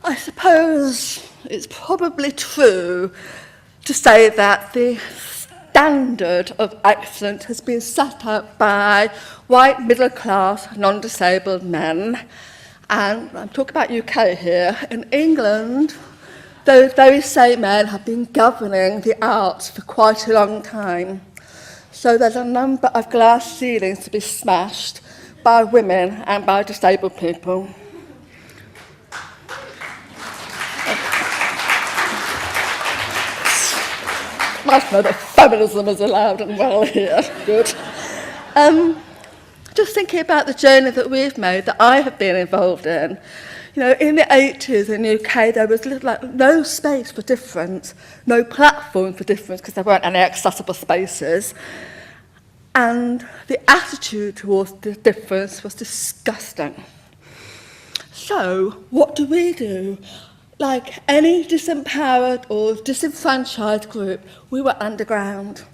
I suppose it's probably true to say that the standard of excellence has been set up by white, middle-class, non-disabled men. And I'm talking about UK here. In England, those very same men have been governing the arts for quite a long time. So there's a number of glass ceilings to be smashed by women and by disabled people. Nice to know that feminism is allowed and well here. Good. Just thinking about the journey that we've made, that I have been involved in. You know, in the 80s in the UK, there was no space for difference, no platform for difference, because there weren't any accessible spaces. And the attitude towards the difference was disgusting. So, what do? Like any disempowered or disenfranchised group, we were underground.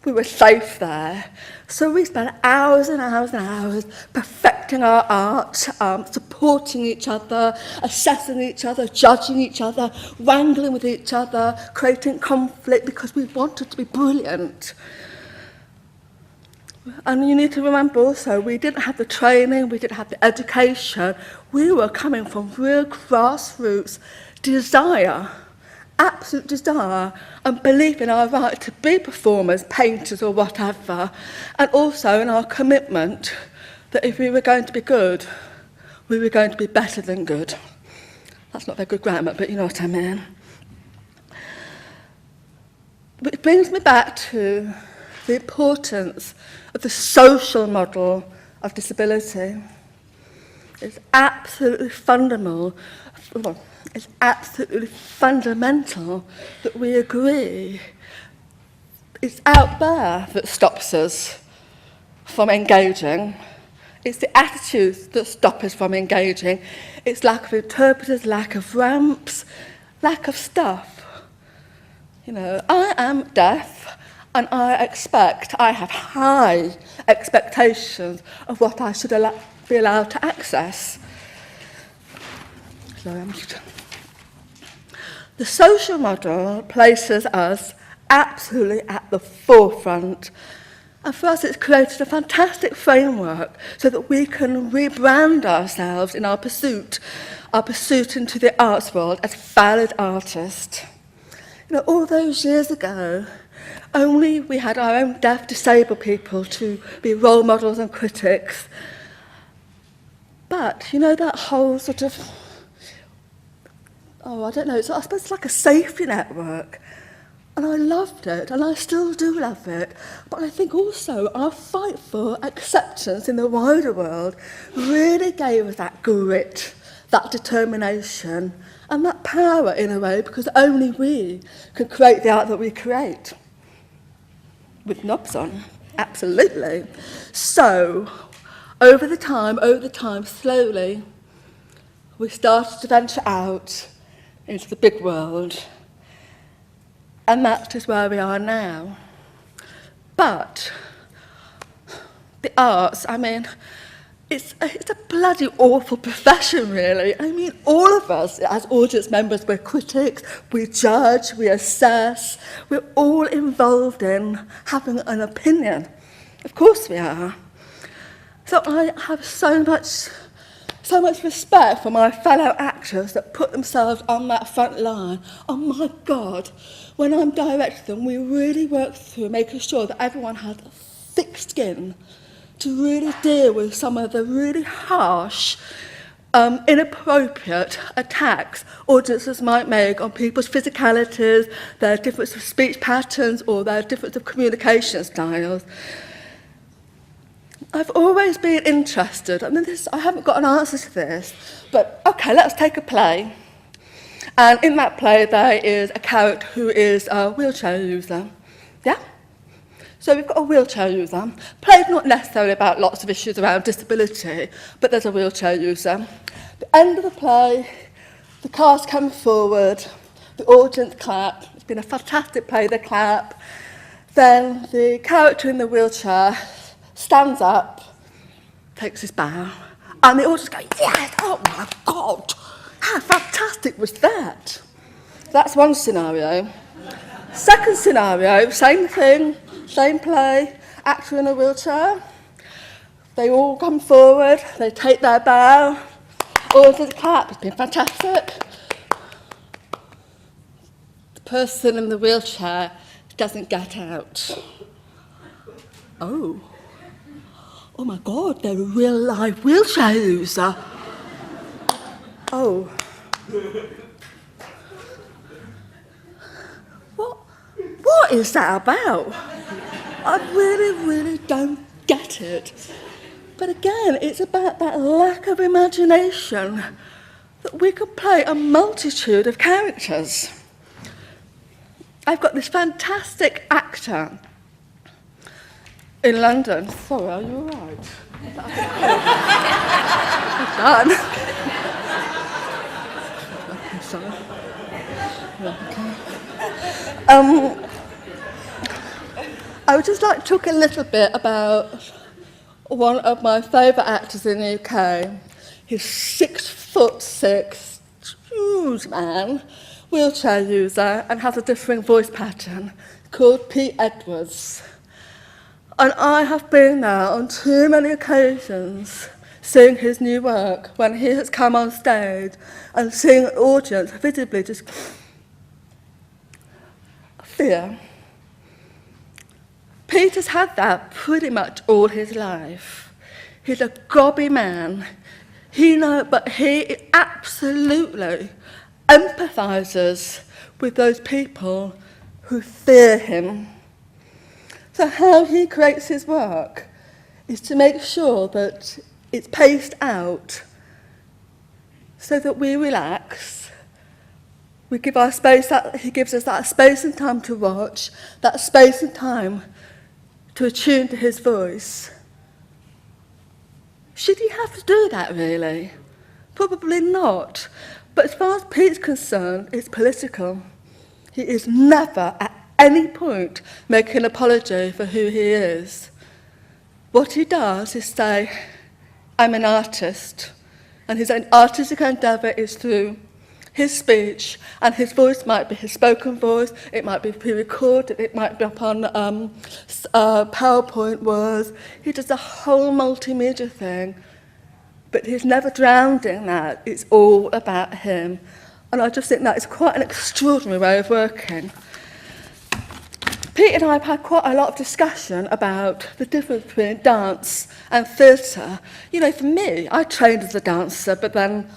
We were safe there. So we spent hours and hours and hours perfecting our art, supporting each other, assessing each other, judging each other, wrangling with each other, creating conflict because we wanted to be brilliant. And you need to remember also, we didn't have the training, we didn't have the education. We were coming from real grassroots desire, absolute desire, and belief in our right to be performers, painters or whatever, and also in our commitment that if we were going to be good, we were going to be better than good. That's not very good grammar, but you know what I mean. Which brings me back to the importance of the social model of disability. It's absolutely fundamental. It's absolutely fundamental that we agree it's out there that stops us from engaging. It's the attitudes that stop us from engaging. It's lack of interpreters, lack of ramps, lack of stuff. You know, I am deaf and I have high expectations of what I should be allowed to access. The social model places us absolutely at the forefront. And for us, it's created a fantastic framework so that we can rebrand ourselves in our pursuit into the arts world as valid artists. You know, all those years ago, only we had our own deaf, disabled people to be role models and critics. But, you know, that whole sort of, I don't know, I suppose it's like a safety network. And I loved it, and I still do love it. But I think also our fight for acceptance in the wider world really gave us that grit, that determination, and that power in a way, because only we can create the art that we create. With knobs on, absolutely. So, over the time, slowly, we started to venture out into the big world. And that is where we are now. But the arts, I mean, it's a bloody awful profession, really. I mean, all of us, as audience members, we're critics, we judge, we assess, we're all involved in having an opinion. Of course we are. So I have so much respect for my fellow actors that put themselves on that front line. Oh my God, when I'm directing them, we really work through making sure that everyone has thick skin to really deal with some of the really harsh, inappropriate attacks audiences might make on people's physicalities, their difference of speech patterns, or their difference of communication styles. I've always been interested, I mean, I haven't got an answer to this, but okay, let's take a play. And in that play, there is a character who is a wheelchair user. Yeah? So we've got a wheelchair user. Play's not necessarily about lots of issues around disability, but there's a wheelchair user. At the end of the play, the cast come forward, the audience clap. It's been a fantastic play, they clap. Then the character in the wheelchair stands up, takes his bow, and the audience go, yes, oh my God, how fantastic. fantastic was that? That's one scenario. Second scenario, same thing, same play, actor in a wheelchair. They all come forward, they take their bow, all to the clap, it's been fantastic. The person in the wheelchair doesn't get out. Oh my God, they're a real live wheelchair user. Oh. What is that about? I really don't get it. But again, it's about that lack of imagination that we can play a multitude of characters. I've got this fantastic actor in London. Sorry, are you all right? Done. I'm sorry. Okay. I would just like to talk a little bit about one of my favourite actors in the UK. He's 6'6", huge man, wheelchair user, and has a differing voice pattern called Pete Edwards. And I have been there on too many occasions seeing his new work when he has come on stage and seeing an audience visibly just fear. Pete has had that pretty much all his life. He's a gobby man. But he absolutely empathises with those people who fear him. So how he creates his work is to make sure that it's paced out so that we relax. We give our space, he gives us that space and time to watch, that space and time to attune to his voice. Should he have to do that, really? Probably not. But as far as Pete's concerned, it's political. He is never, at any point, making an apology for who he is. What he does is say, I'm an artist, and his artistic endeavour is through his speech, and his voice might be his spoken voice, it might be pre-recorded, it might be up on PowerPoint words. He does the whole multimedia thing, but he's never drowned in that. It's all about him. And I just think that is quite an extraordinary way of working. Pete and I have had quite a lot of discussion about the difference between dance and theatre. You know, for me, I trained as a dancer, but then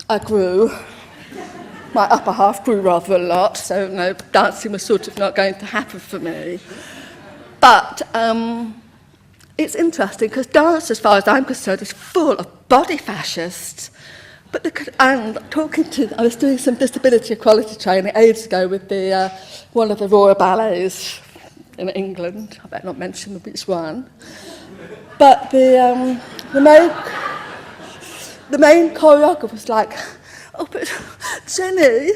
I grew. My upper half grew rather a lot, so no, dancing was sort of not going to happen for me. But it's interesting because dance, as far as I'm concerned, is full of body fascists. And I was doing some disability equality training ages ago with one of the Royal Ballets in England. I better not mention which one. But the main choreographer was like, oh, but Jenny,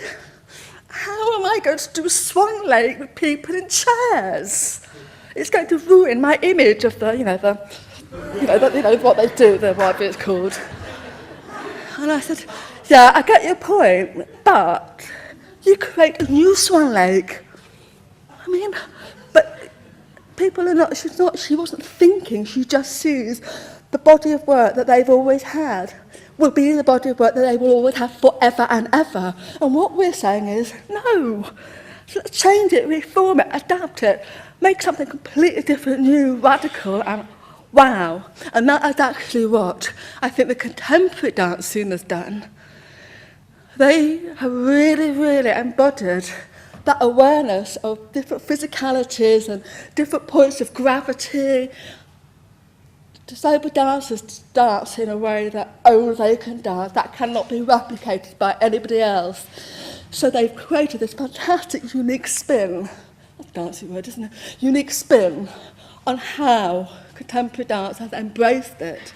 how am I going to do a swan lake with people in chairs? It's going to ruin my image of what they do, whatever it's called. And I said, yeah, I get your point, but you create a new swan lake. I mean, but people are not, she wasn't thinking, she just sees the body of work that they've always had will be the body of work that they will always have forever and ever. And what we're saying is, no, let's change it, reform it, adapt it, make something completely different, new, radical, and wow. And that is actually what I think the contemporary dance scene has done. They have really embodied that awareness of different physicalities and different points of gravity. Disabled dancers dance in a way that only they can dance, that cannot be replicated by anybody else. So they've created this fantastic, unique spin, that's a dancing word, isn't it? Unique spin on how contemporary dance has embraced it.